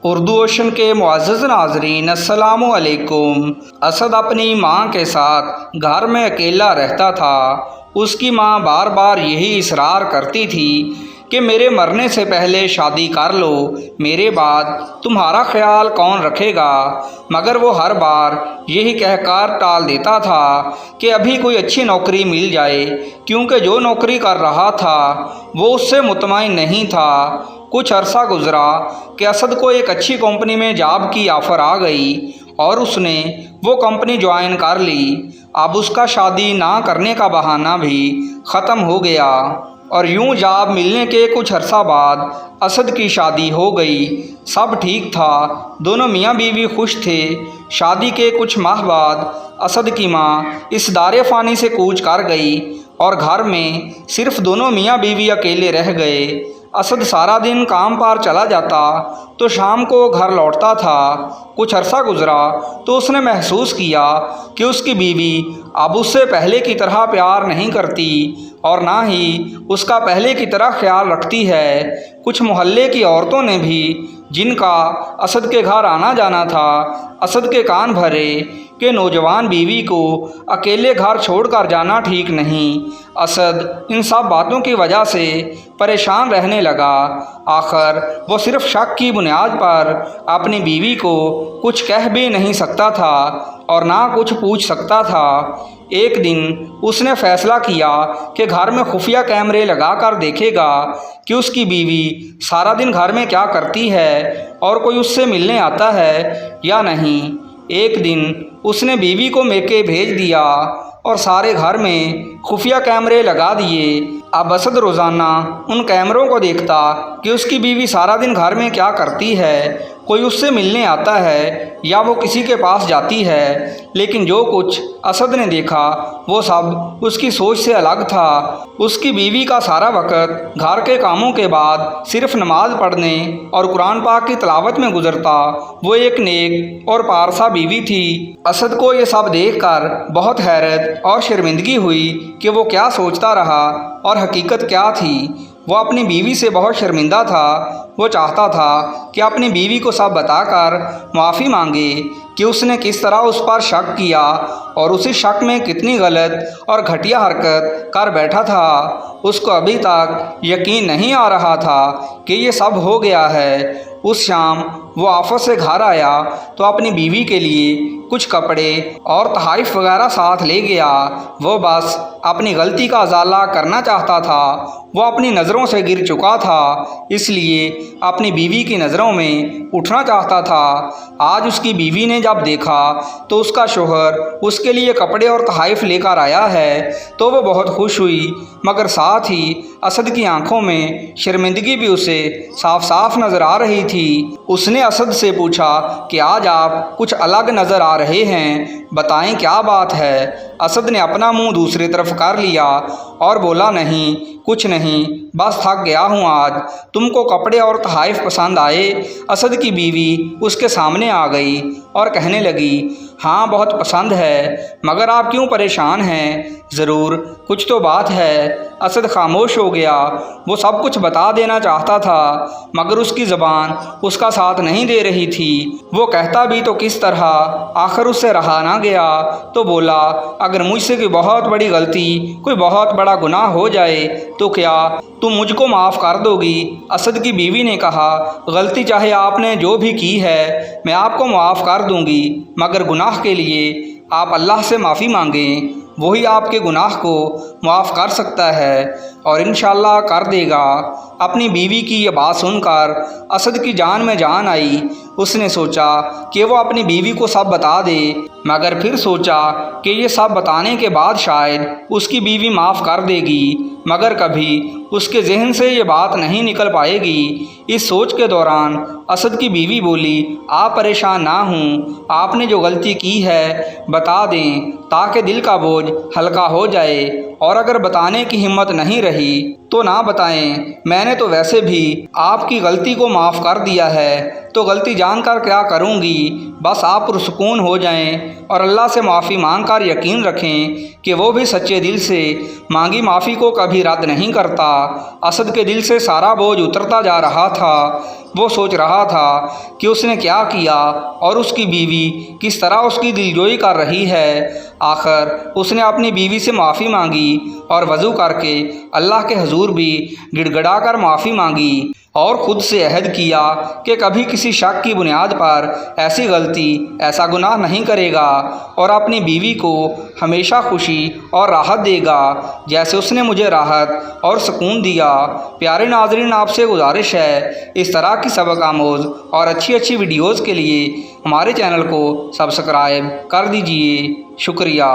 Urdu ocean کے معزز ناظرین السلام علیکم۔ اسد اپنی ماں کے ساتھ گھر میں اکیلا رہتا تھا۔ اس کی ماں بار بار یہی اصرار کرتی تھی کہ میرے مرنے سے پہلے شادی کر لو، میرے بعد تمہارا خیال کون رکھے گا؟ مگر وہ ہر بار یہی کہہ کر ٹال دیتا تھا کہ ابھی کوئی اچھی نوکری مل جائے، کیونکہ جو نوکری کر رہا تھا وہ اس سے مطمئن نہیں تھا۔ کچھ عرصہ گزرا کہ اسد کو ایک اچھی کمپنی میں جاب کی آفر آ گئی اور اس نے وہ کمپنی جوائن کر لی۔ اب اس کا شادی نہ کرنے کا بہانہ بھی ختم ہو گیا اور یوں جاب ملنے کے کچھ عرصہ بعد اسد کی شادی ہو گئی۔ سب ٹھیک تھا، دونوں میاں بیوی خوش تھے۔ شادی کے کچھ ماہ بعد اسد کی ماں اس دار فانی سے کوچ کر گئی اور گھر میں صرف دونوں میاں بیوی اکیلے رہ گئے۔ اسد سارا دن کام پر چلا جاتا تو شام کو گھر لوٹتا تھا۔ کچھ عرصہ گزرا تو اس نے محسوس کیا کہ اس کی بیوی اب اس سے پہلے کی طرح پیار نہیں کرتی اور نہ ہی اس کا پہلے کی طرح خیال رکھتی ہے۔ کچھ محلے کی عورتوں نے بھی، جن کا اسد کے گھر آنا جانا تھا، اسد کے کان بھرے کہ نوجوان بیوی کو اکیلے گھر چھوڑ کر جانا ٹھیک نہیں۔ اسد ان سب باتوں کی وجہ سے پریشان رہنے لگا۔ آخر وہ صرف شک کی بنیاد پر اپنی بیوی کو کچھ کہہ بھی نہیں سکتا تھا اور نہ کچھ پوچھ سکتا تھا۔ ایک دن اس نے فیصلہ کیا کہ گھر میں خفیہ کیمرے لگا کر دیکھے گا کہ اس کی بیوی سارا دن گھر میں کیا کرتی ہے اور کوئی اس سے ملنے آتا ہے یا نہیں۔ ایک دن اس نے بیوی کو میکے بھیج دیا اور سارے گھر میں خفیہ کیمرے لگا دیے۔ اب اسد روزانہ ان کیمروں کو دیکھتا کہ اس کی بیوی سارا دن گھر میں کیا کرتی ہے، کوئی اس سے ملنے آتا ہے یا وہ کسی کے پاس جاتی ہے۔ لیکن جو کچھ اسد نے دیکھا وہ سب اس کی سوچ سے الگ تھا۔ اس کی بیوی کا سارا وقت گھر کے کاموں کے بعد صرف نماز پڑھنے اور قرآن پاک کی تلاوت میں گزرتا۔ وہ ایک نیک اور پارسا بیوی تھی۔ اسد کو یہ سب دیکھ کر بہت حیرت اور شرمندگی ہوئی کہ وہ کیا سوچتا رہا اور حقیقت کیا تھی۔ وہ اپنی بیوی سے بہت شرمندہ تھا۔ وہ چاہتا تھا کہ اپنی بیوی کو سب بتا کر معافی مانگے کہ اس نے کس طرح اس پر شک کیا اور اسی شک میں کتنی غلط اور گھٹیا حرکت کر بیٹھا تھا۔ اس کو ابھی تک یقین نہیں آ رہا تھا کہ یہ سب ہو گیا ہے۔ اس شام وہ آفس سے گھر آیا تو اپنی بیوی کے لیے کچھ کپڑے اور تحائف وغیرہ ساتھ لے گیا۔ وہ بس اپنی غلطی کا ازالہ کرنا چاہتا تھا۔ وہ اپنی نظروں سے گر چکا تھا، اس لیے اپنی بیوی کی نظروں میں اٹھنا چاہتا تھا۔ آج اس کی بیوی نے جب دیکھا تو اس کا شوہر اس کے لیے کپڑے اور تحائف لے کر آیا ہے تو وہ بہت خوش ہوئی، مگر ساتھ ہی اسد کی آنکھوں میں شرمندگی بھی اسے صاف صاف نظر آ رہی تھی۔ اس نے اسد سے پوچھا کہ آج آپ کچھ الگ نظر آ رہے ہیں، بتائیں کیا بات ہے؟ اسد نے اپنا منہ دوسری طرف کر لیا اور بولا، نہیں کچھ نہیں، بس تھک گیا ہوں آج۔ تم کو کپڑے اور تحائف پسند آئے؟ اسد کی بیوی اس کے سامنے آ گئی اور کہنے لگی، ہاں بہت پسند ہے، مگر آپ کیوں پریشان ہیں؟ ضرور کچھ تو بات ہے۔ اسد خاموش ہو گیا۔ وہ سب کچھ بتا دینا چاہتا تھا مگر اس کی زبان اس کا ساتھ نہیں دے رہی تھی۔ وہ کہتا بھی تو کس طرح؟ آخر اس سے رہا نہ گیا تو بولا، اگر مجھ سے کوئی بہت بڑی غلطی، کوئی بہت بڑا گناہ ہو جائے تو کیا تم مجھ کو معاف کر دو گی؟ اسد کی بیوی نے کہا، غلطی چاہے آپ نے جو بھی کی ہے میں آپ کو معاف کر دوں گی، مگر گناہ کے لیے آپ اللہ سے معافی مانگیں، وہی آپ کے گناہ کو معاف کر سکتا ہے اور انشاءاللہ کر دے گا۔ اپنی بیوی کی یہ بات سن کر اسد کی جان میں جان آئی۔ اس نے سوچا کہ وہ اپنی بیوی کو سب بتا دے، مگر پھر سوچا کہ یہ سب بتانے کے بعد شاید اس کی بیوی معاف کر دے گی، مگر کبھی اس کے ذہن سے یہ بات نہیں نکل پائے گی۔ اس سوچ کے دوران اسد کی بیوی بولی، آپ پریشان نہ ہوں، آپ نے جو غلطی کی ہے بتا دیں تاکہ دل کا بوجھ ہلکا ہو جائے اور اگر بتانے کی ہمت نہیں رہی تو نہ بتائیں، میں نے تو ویسے بھی آپ کی غلطی کو معاف کر دیا ہے، تو غلطی جان کر کیا کروں گی، بس آپ پرسکون ہو جائیں اور اللہ سے معافی مانگ کر یقین رکھیں کہ وہ بھی سچے دل سے مانگی معافی کو کبھی رد نہیں کرتا۔ اسد کے دل سے سارا بوجھ اترتا جا رہا تھا۔ وہ سوچ رہا تھا کہ اس نے کیا کیا اور اس کی بیوی کس طرح اس کی دلجوئی کر رہی ہے۔ آخر اس نے اپنی بیوی سے معافی مانگی اور وضو کر کے اللہ کے حضور بھی گڑ گڑا کر معافی مانگی اور خود سے عہد کیا کہ کبھی کسی شک کی بنیاد پر ایسی غلطی، ایسا گناہ نہیں کرے گا اور اپنی بیوی کو ہمیشہ خوشی اور راحت دے گا جیسے اس نے مجھے راحت اور سکون دیا۔ پیارے ناظرین، آپ سے گزارش ہے اس طرح کی سبق آموز اور اچھی ویڈیوز کے لیے ہمارے چینل کو سبسکرائب کر دیجئے۔ شکریہ۔